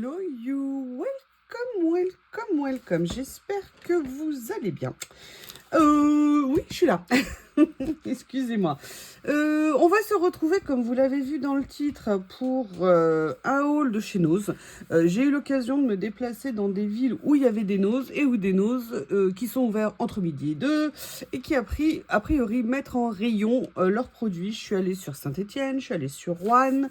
Hello you, welcome. J'espère que vous allez bien. Oui, je suis là. Excusez-moi. On va se retrouver, comme vous l'avez vu dans le titre, pour un haul de chez Nose. J'ai eu l'occasion de me déplacer dans des villes où il y avait des Nose et où des Nose qui sont ouverts entre midi et 2 et qui a priori mettre en rayon leurs produits. Je suis allée sur Saint-Étienne, je suis allée sur Roanne.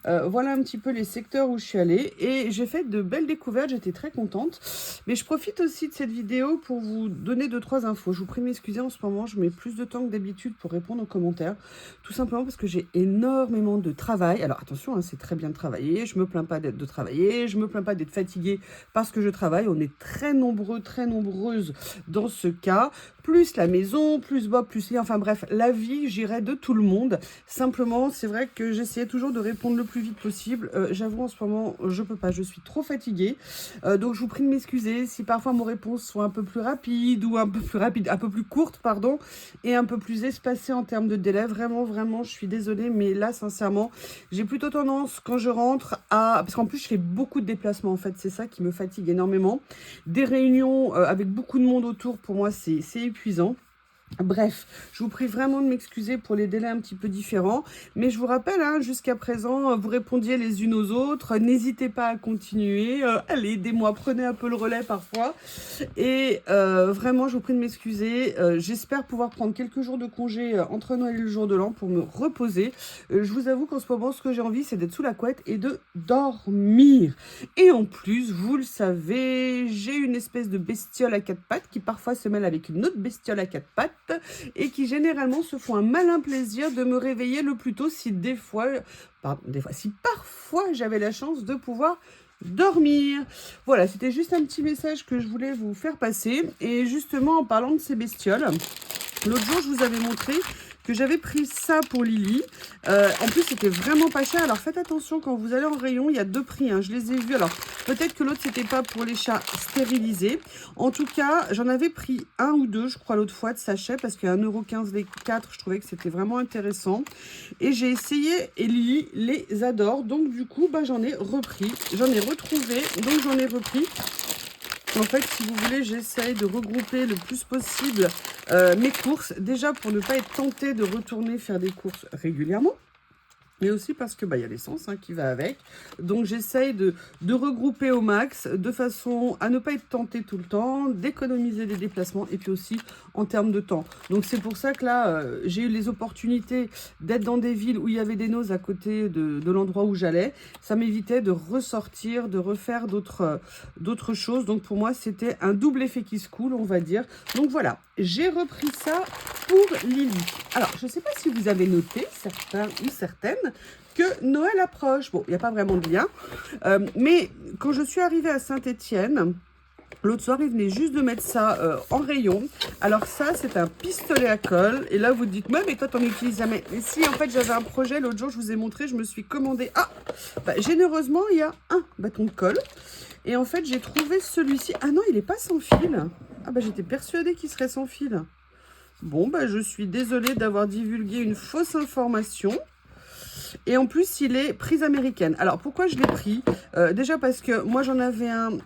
Voilà un petit peu les secteurs où je suis allée et j'ai fait de belles découvertes, j'étais très contente. Mais je profite aussi de cette vidéo pour vous donner 2-3 infos. Je vous prie de m'excuser, en ce moment je mets plus de temps que d'habitude pour répondre aux commentaires. Tout simplement parce que j'ai énormément de travail. Alors attention, hein, c'est très bien de travailler, je me plains pas de travailler, je me plains pas d'être fatiguée parce que je travaille. On est très nombreux, très nombreuses dans ce cas. Plus la maison, plus Bob, plus Lee, enfin bref, la vie, j'irais de tout le monde. Simplement, c'est vrai que j'essayais toujours de répondre le plus vite possible. J'avoue, en ce moment, je peux pas, je suis trop fatiguée. Donc, je vous prie de m'excuser si parfois mes réponses sont un peu plus rapides ou un peu plus courtes, pardon, et un peu plus espacées en termes de délai. Vraiment, je suis désolée, mais là, sincèrement, j'ai plutôt tendance, quand je rentre, parce qu'en plus, je fais beaucoup de déplacements, en fait, c'est ça qui me fatigue énormément. Des réunions avec beaucoup de monde autour, pour moi, c'est épuisant. Bref, je vous prie vraiment de m'excuser pour les délais un petit peu différents. Mais je vous rappelle, hein, jusqu'à présent, vous répondiez les unes aux autres. N'hésitez pas à continuer. Allez, aidez-moi, prenez un peu le relais parfois. Et vraiment, je vous prie de m'excuser. J'espère pouvoir prendre quelques jours de congé entre Noël et le jour de l'an pour me reposer. Je vous avoue qu'en ce moment, ce que j'ai envie, c'est d'être sous la couette et de dormir. Et en plus, vous le savez, j'ai une espèce de bestiole à quatre pattes qui parfois se mêle avec une autre bestiole à quatre pattes et qui généralement se font un malin plaisir de me réveiller le plus tôt si si parfois j'avais la chance de pouvoir dormir. Voilà, c'était juste un petit message que je voulais vous faire passer. Et justement, en parlant de ces bestioles, l'autre jour, je vous avais montré que j'avais pris ça pour Lily. En plus, c'était vraiment pas cher. Alors, faites attention, quand vous allez en rayon, il y a deux prix. Hein. Je les ai vus. Alors, peut-être que l'autre, c'était pas pour les chats stérilisés. En tout cas, j'en avais pris un ou deux, je crois, l'autre fois, de sachet, parce qu'à 1,15 € les 4, je trouvais que c'était vraiment intéressant. Et j'ai essayé, et Lily les adore. Donc, du coup, bah, j'en ai repris. J'en ai retrouvé, donc j'en ai repris. En fait, si vous voulez, j'essaye de regrouper le plus possible mes courses. Déjà, pour ne pas être tentée de retourner faire des courses régulièrement. Mais aussi parce que y a l'essence qui va avec. Donc, j'essaye de regrouper au max de façon à ne pas être tentée tout le temps, d'économiser les déplacements et puis aussi en termes de temps. Donc, c'est pour ça que là, j'ai eu les opportunités d'être dans des villes où il y avait des Nose à côté de l'endroit où j'allais. Ça m'évitait de ressortir, de refaire d'autres choses. Donc, pour moi, c'était un double effet qui se coule, on va dire. Donc, voilà, j'ai repris ça pour Lily. Alors, je ne sais pas si vous avez noté, certains ou certaines, que Noël approche. Bon, il n'y a pas vraiment de lien. Mais quand je suis arrivée à Saint-Étienne, l'autre soir, ils venaient juste de mettre ça en rayon. Alors ça, c'est un pistolet à colle. Et là, vous dites, mais toi, t'en utilises jamais. Et si, en fait, j'avais un projet, l'autre jour, je vous ai montré, je me suis commandé. Généreusement, il y a un bâton de colle. Et en fait, j'ai trouvé celui-ci. Ah non, il n'est pas sans fil. J'étais persuadée qu'il serait sans fil. Bon, je suis désolée d'avoir divulgué une fausse information. Et en plus, il est prise américaine. Alors, pourquoi je l'ai pris? Déjà parce que moi, j'en avais un...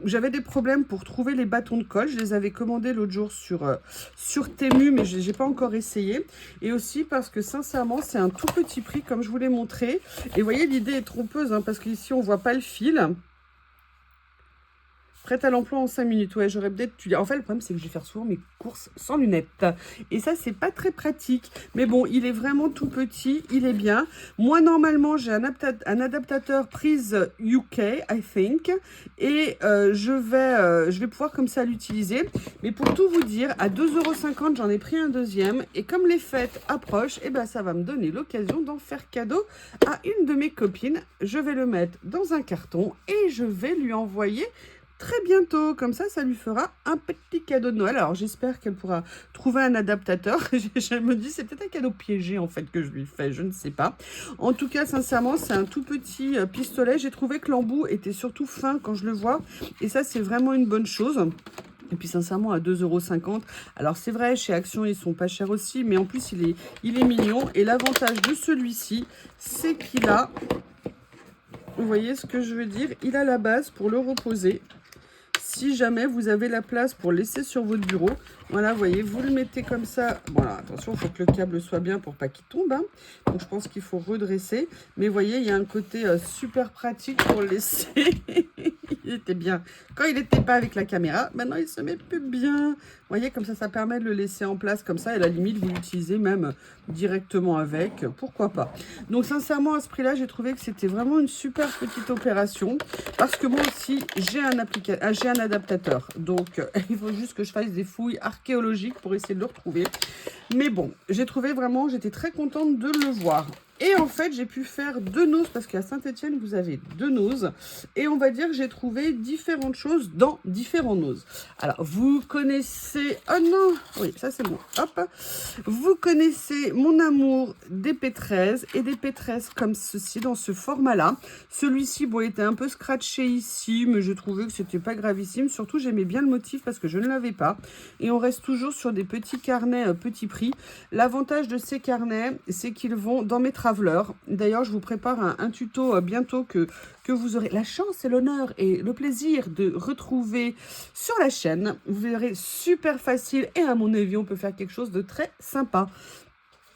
j'avais des problèmes pour trouver les bâtons de colle. Je les avais commandés l'autre jour sur Temu, mais je n'ai pas encore essayé. Et aussi parce que, sincèrement, c'est un tout petit prix, comme je vous l'ai montré. Et vous voyez, l'idée est trompeuse, parce qu'ici, on ne voit pas le fil. Prête à l'emploi en 5 minutes. Ouais, j'aurais peut-être dû... En fait, le problème, c'est que je vais faire souvent mes courses sans lunettes. Et ça, c'est pas très pratique. Mais bon, il est vraiment tout petit. Il est bien. Moi, normalement, j'ai un adaptateur prise UK, I think. Et je vais pouvoir comme ça l'utiliser. Mais pour tout vous dire, à 2,50 €, j'en ai pris un deuxième. Et comme les fêtes approchent, ça va me donner l'occasion d'en faire cadeau à une de mes copines. Je vais le mettre dans un carton et je vais lui envoyer très bientôt. Comme ça, ça lui fera un petit cadeau de Noël. Alors, j'espère qu'elle pourra trouver un adaptateur. Je me dis, c'est peut-être un cadeau piégé, en fait, que je lui fais. Je ne sais pas. En tout cas, sincèrement, c'est un tout petit pistolet. J'ai trouvé que l'embout était surtout fin quand je le vois. Et ça, c'est vraiment une bonne chose. Et puis sincèrement à 2,50 €. Alors c'est vrai, chez Action ils sont pas chers aussi, mais en plus il est mignon. Et l'avantage de celui-ci, c'est qu'il a Vous voyez ce que je veux dire? Il a la base pour le reposer. Si jamais vous avez la place pour laisser sur votre bureau, voilà, vous voyez, vous le mettez comme ça. Voilà, attention, il faut que le câble soit bien pour pas qu'il tombe. Hein. Donc, je pense qu'il faut redresser. Mais vous voyez, il y a un côté super pratique pour le laisser. Il était bien. Quand il n'était pas avec la caméra, maintenant, il se met plus bien. Vous voyez, comme ça permet de le laisser en place comme ça. Et à la limite, vous l'utilisez même directement avec. Pourquoi pas? Donc, sincèrement, à ce prix-là, j'ai trouvé que c'était vraiment une super petite opération. Parce que moi aussi, j'ai un adaptateur. Donc, il faut juste que je fasse des fouilles archéologiques pour essayer de le retrouver. Mais bon, j'ai trouvé vraiment, j'étais très contente de le voir. Et en fait, j'ai pu faire 2 noses, parce qu'à Saint-Étienne, vous avez 2 noses. Et on va dire que j'ai trouvé différentes choses dans différents noses. Alors, vous connaissez... Oh non! Oui, ça c'est bon. Hop! Vous connaissez mon amour des P13 et des P13 comme ceci, dans ce format-là. Celui-ci, bon, était un peu scratché ici, mais je trouvais que c'était pas gravissime. Surtout, j'aimais bien le motif parce que je ne l'avais pas. Et on reste toujours sur des petits carnets petit prix. L'avantage de ces carnets, c'est qu'ils vont dans mes travelers. D'ailleurs, je vous prépare un tuto bientôt que vous aurez la chance et l'honneur et le plaisir de retrouver sur la chaîne. Vous verrez, super facile et à mon avis, on peut faire quelque chose de très sympa.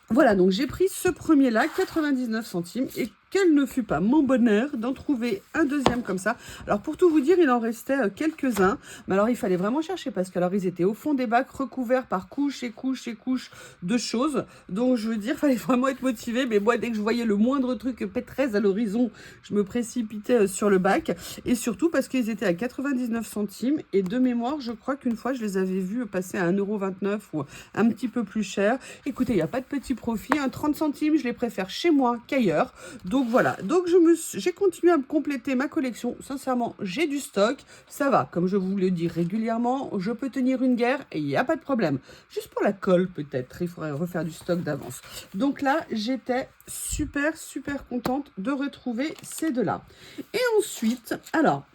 Voilà, donc j'ai pris ce premier-là, 99 centimes, et quel ne fut pas mon bonheur d'en trouver un deuxième comme ça. Alors, pour tout vous dire, il en restait quelques-uns, mais alors il fallait vraiment chercher, parce qu'alors ils étaient au fond des bacs, recouverts par couches et couches et couches de choses. Donc, je veux dire, il fallait vraiment être motivé, mais moi, dès que je voyais le moindre truc P13 à l'horizon, je me précipitais sur le bac, et surtout parce qu'ils étaient à 99 centimes, et de mémoire, je crois qu'une fois, je les avais vus passer à 1,29 € ou un petit peu plus cher. Écoutez, il n'y a pas de petit profit, 30 centimes, je les préfère chez moi qu'ailleurs. Donc voilà, donc j'ai continué à me compléter ma collection. Sincèrement, j'ai du stock, ça va. Comme je vous le dis régulièrement, je peux tenir une guerre et il n'y a pas de problème. Juste pour la colle peut-être, il faudrait refaire du stock d'avance. Donc là, j'étais super contente de retrouver ces deux-là. Et ensuite, alors,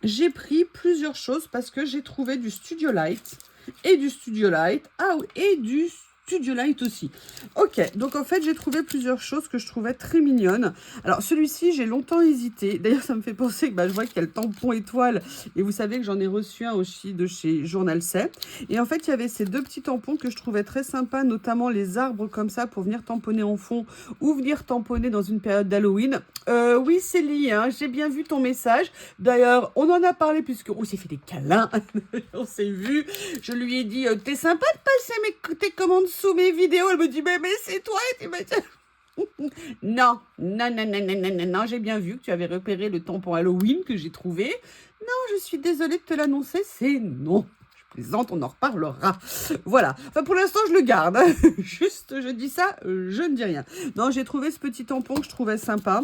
j'ai pris plusieurs choses parce que j'ai trouvé du Studio Light et du Studio Light, et du Studio Light aussi. Ok, donc en fait, j'ai trouvé plusieurs choses que je trouvais très mignonnes. Alors, celui-ci, j'ai longtemps hésité. D'ailleurs, ça me fait penser que je vois qu'il y a le tampon étoile. Et vous savez que j'en ai reçu un aussi de chez Journal C. Et en fait, il y avait ces 2 petits tampons que je trouvais très sympas, notamment les arbres comme ça pour venir tamponner en fond ou venir tamponner dans une période d'Halloween. Oui, Célie, hein, j'ai bien vu ton message. D'ailleurs, on en a parlé puisqu'on s'est fait des câlins. On s'est vu. Je lui ai dit, t'es sympa de passer tes commandes sous mes vidéos. Elle me dit, mais c'est toi. Et non, j'ai bien vu que tu avais repéré le tampon Halloween que j'ai trouvé. Non, je suis désolée de te l'annoncer, c'est non. Je plaisante, on en reparlera. Voilà. Enfin, pour l'instant, je le garde. Juste, je dis ça, je ne dis rien. Non, j'ai trouvé ce petit tampon que je trouvais sympa.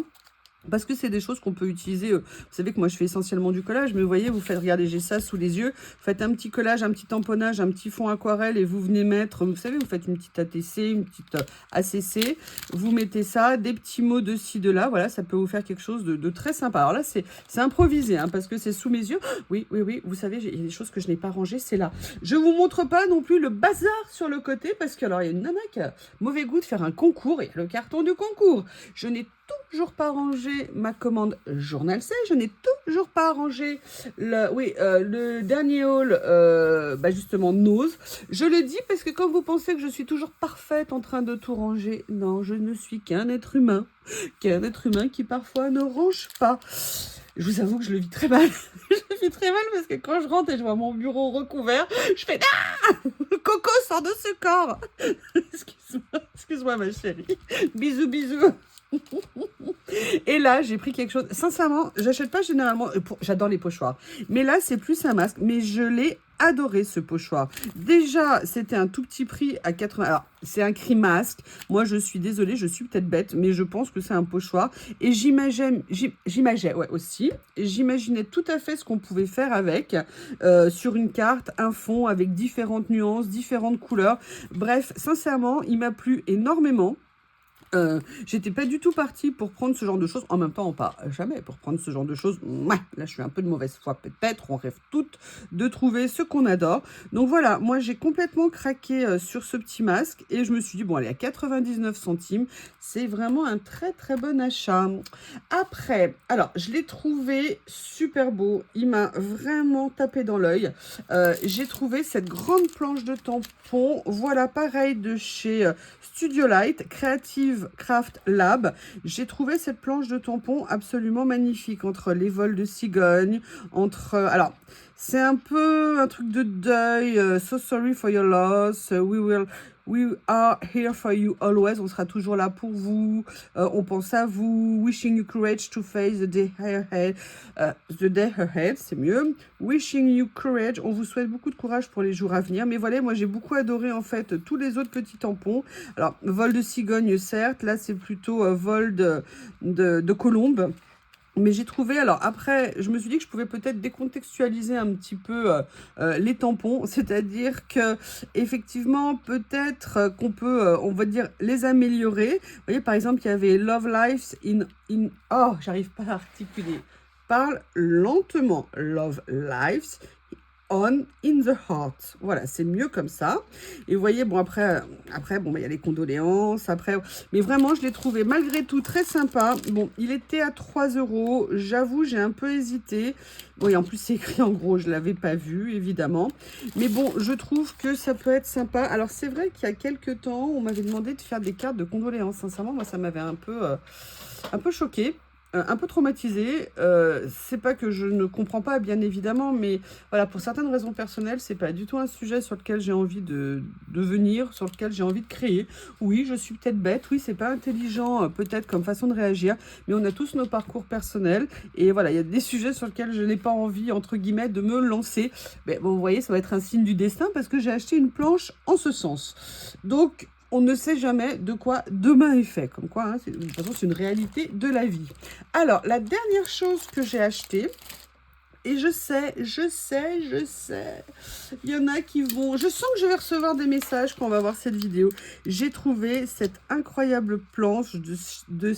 Parce que c'est des choses qu'on peut utiliser. Vous savez que moi, je fais essentiellement du collage. Mais vous voyez, vous faites, regardez, j'ai ça sous les yeux. Vous faites un petit collage, un petit tamponnage, un petit fond aquarelle. Et vous venez mettre, vous savez, vous faites une petite ATC, une petite ACC. Vous mettez ça, des petits mots de ci, de là. Voilà, ça peut vous faire quelque chose de très sympa. Alors là, c'est improvisé, hein, parce que c'est sous mes yeux. Oui. Vous savez, il y a des choses que je n'ai pas rangées. C'est là. Je vous montre pas non plus le bazar sur le côté. Parce que, alors, il y a une nana qui a mauvais goût de faire un concours. Et le carton du concours. Je n'ai toujours pas rangé ma commande Journal C. Je n'ai toujours pas rangé le dernier haul, justement, Nose. Je le dis parce que quand vous pensez que je suis toujours parfaite en train de tout ranger, non, je ne suis qu'un être humain. Qu'un être humain qui parfois ne range pas. Je vous avoue que je le vis très mal. Je le vis très mal parce que quand je rentre et je vois mon bureau recouvert, je fais « Ah ! Coco, sors de ce corps !» Excuse-moi ma chérie. Bisous. Et là, j'ai pris quelque chose. Sincèrement, j'achète pas généralement. J'adore les pochoirs. Mais là, c'est plus un masque. Mais je l'ai adoré, ce pochoir. Déjà, c'était un tout petit prix à 80. Alors, c'est un cri masque. Moi, je suis désolée, je suis peut-être bête, mais je pense que c'est un pochoir. Et j'imaginais tout à fait ce qu'on pouvait faire avec sur une carte, un fond avec différentes nuances, différentes couleurs. Bref, sincèrement, il m'a plu énormément. J'étais pas du tout partie pour prendre ce genre de choses. En même temps, pas jamais pour prendre ce genre de choses. Mouais, là, je suis un peu de mauvaise foi peut-être. On rêve toutes de trouver ce qu'on adore. Donc voilà, moi, j'ai complètement craqué sur ce petit masque. Et je me suis dit, bon, allez, à 99 centimes, c'est vraiment un très, très bon achat. Après, alors, je l'ai trouvé super beau. Il m'a vraiment tapé dans l'œil. J'ai trouvé cette grande planche de tampons. Voilà, pareil, de chez Studio Light, Creative Craft Lab. J'ai trouvé cette planche de tampons absolument magnifique, entre les vols de cigogne, entre... alors, c'est un peu un truc de deuil. So sorry for your loss. We are here for you always. On sera toujours là pour vous. On pense à vous. Wishing you courage to face the day ahead. C'est mieux. Wishing you courage. On vous souhaite beaucoup de courage pour les jours à venir. Mais voilà, moi j'ai beaucoup adoré en fait tous les autres petits tampons. Alors, vol de cigogne, certes. Là, c'est plutôt vol de colombe. Mais j'ai trouvé, alors après, je me suis dit que je pouvais peut-être décontextualiser un petit peu les tampons, c'est-à-dire que effectivement, peut-être qu'on peut, on va dire, les améliorer. Vous voyez, par exemple, il y avait Love Lives oh, j'arrive pas à articuler. Parle lentement. Love Lives on in the heart. Voilà, c'est mieux comme ça. Et vous voyez, bon, après bon, il y a les condoléances, après... Mais vraiment, je l'ai trouvé malgré tout très sympa. Bon, il était à 3 €. J'avoue, j'ai un peu hésité. Oui, en plus, c'est écrit en gros, je ne l'avais pas vu, évidemment. Mais bon, je trouve que ça peut être sympa. Alors, c'est vrai qu'il y a quelques temps, on m'avait demandé de faire des cartes de condoléances. Sincèrement, moi, ça m'avait un peu choquée. Un peu traumatisée, c'est pas que je ne comprends pas bien évidemment, mais voilà, pour certaines raisons personnelles, c'est pas du tout un sujet sur lequel j'ai envie de venir, sur lequel j'ai envie de créer. Oui, je suis peut-être bête, oui, c'est pas intelligent peut-être comme façon de réagir, mais on a tous nos parcours personnels, et voilà, il y a des sujets sur lesquels je n'ai pas envie, entre guillemets, de me lancer. Mais bon, vous voyez, ça va être un signe du destin, parce que j'ai acheté une planche en ce sens. Donc, on ne sait jamais de quoi demain est fait. Comme quoi, hein, de toute façon, c'est une réalité de la vie. Alors, la dernière chose que j'ai achetée, et je sais, il y en a qui vont... Je sens que je vais recevoir des messages quand on va voir cette vidéo. J'ai trouvé cette incroyable planche de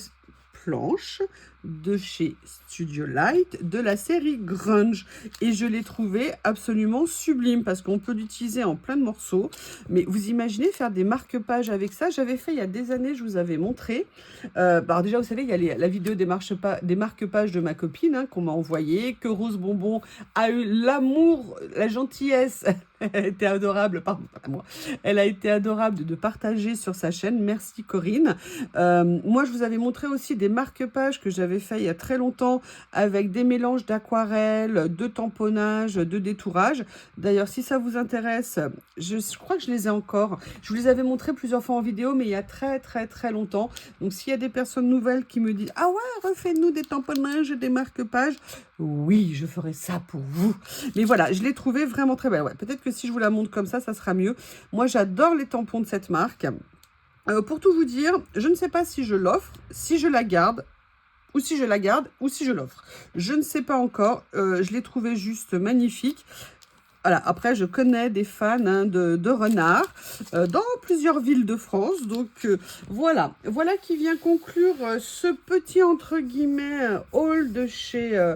chez Studio Light de la série Grunge, et je l'ai trouvé absolument sublime parce qu'on peut l'utiliser en plein de morceaux. Mais vous imaginez faire des marque-pages avec ça? J'avais fait il y a des années, je vous avais montré. Alors déjà, vous savez, il y a la vidéo des marque-pages de ma copine hein, qu'on m'a envoyé, que Rose Bonbon a eu l'amour, la gentillesse. Elle a été adorable, pardon, pas moi. Elle a été adorable de partager sur sa chaîne. Merci Corinne. Moi, je vous avais montré aussi des marque-pages que j'avais fait il y a très longtemps avec des mélanges d'aquarelle, de tamponnage, de détourage. D'ailleurs, si ça vous intéresse, je crois que je les ai encore. Je vous les avais montrés plusieurs fois en vidéo, mais il y a très longtemps. Donc, s'il y a des personnes nouvelles qui me disent « Ah ouais, refais-nous des tamponnages, des marque-pages », oui, je ferai ça pour vous. Mais voilà, je l'ai trouvé vraiment très belle. Ouais, peut-être que si je vous la montre comme ça sera mieux. Moi, j'adore les tampons de cette marque. Pour tout vous dire, je ne sais pas si je l'offre, si je la garde, ou si je l'offre. Je ne sais pas encore. Je l'ai trouvé juste magnifique. Voilà, après, je connais des fans hein, de renards dans plusieurs villes de France. Donc, voilà qui vient conclure ce petit, entre guillemets, haul de chez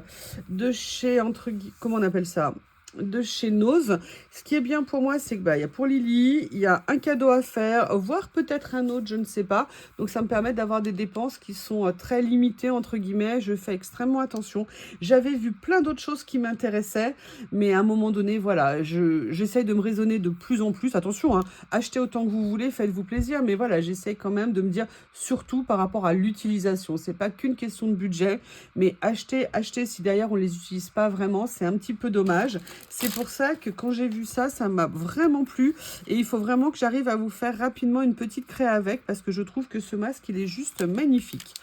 comment on appelle ça? De chez Nose. Ce qui est bien pour moi, c'est que il y a pour Lily, il y a un cadeau à faire, voire peut-être un autre, je ne sais pas. Donc ça me permet d'avoir des dépenses qui sont très limitées, entre guillemets. Je fais extrêmement attention. J'avais vu plein d'autres choses qui m'intéressaient, mais à un moment donné, voilà, j'essaye de me raisonner de plus en plus. Attention, hein, achetez autant que vous voulez, faites-vous plaisir, mais voilà, j'essaye quand même de me dire, surtout par rapport à l'utilisation. C'est pas qu'une question de budget, mais acheter si derrière on les utilise pas vraiment, c'est un petit peu dommage. C'est pour ça que quand j'ai vu ça, ça m'a vraiment plu. Et il faut vraiment que j'arrive à vous faire rapidement une petite créa avec, parce que je trouve que ce masque, il est juste magnifique.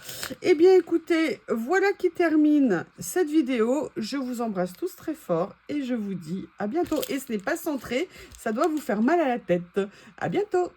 Eh bien, écoutez, voilà qui termine cette vidéo. Je vous embrasse tous très fort et je vous dis à bientôt. Et ce n'est pas centré, ça doit vous faire mal à la tête. À bientôt!